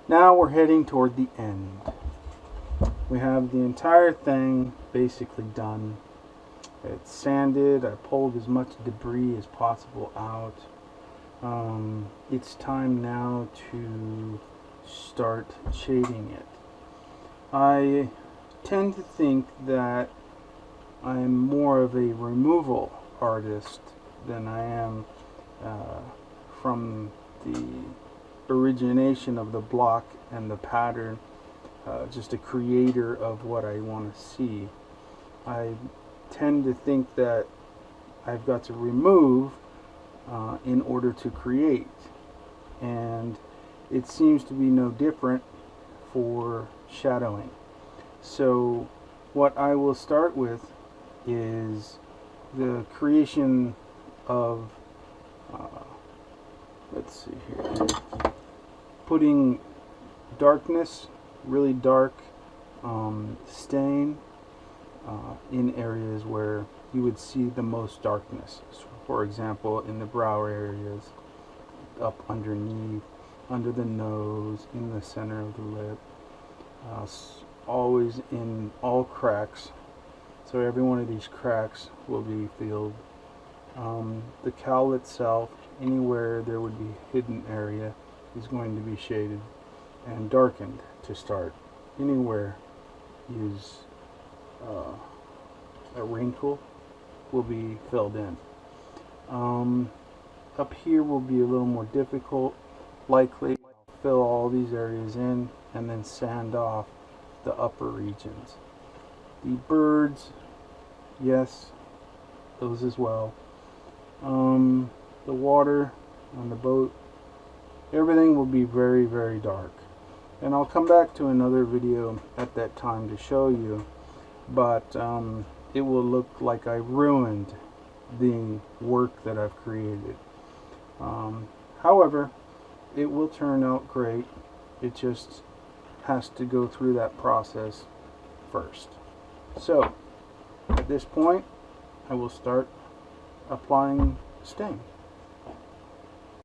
Now we're heading toward the end. We have the entire thing basically done. It's sanded. I pulled as much debris as possible out. It's time now to start shading it. I tend to think that I'm more of a removal artist than I am from the origination of the block and the pattern, just a creator of what I want to see. I tend to think that I've got to remove in order to create, and it seems to be no different for shadowing. So what I will start with is the creation of let's see here, putting darkness, really dark stain in areas where you would see the most darkness. So for example, in the brow areas, up underneath, under the nose, in the center of the lip, always in all cracks. So every one of these cracks will be filled. The cowl itself, anywhere there would be hidden area, is going to be shaded and darkened to start. Anywhere is a wrinkle will be filled in. Up here will be a little more difficult. Likely fill all these areas in and then sand off the upper regions. The birds, yes, those as well. The water on the boat, everything will be very, very dark. And I'll come back to another video at that time to show you, but it will look like I ruined the work that I've created. However, it will turn out great. It just has to go through that process first. So at this point, I will start applying stain.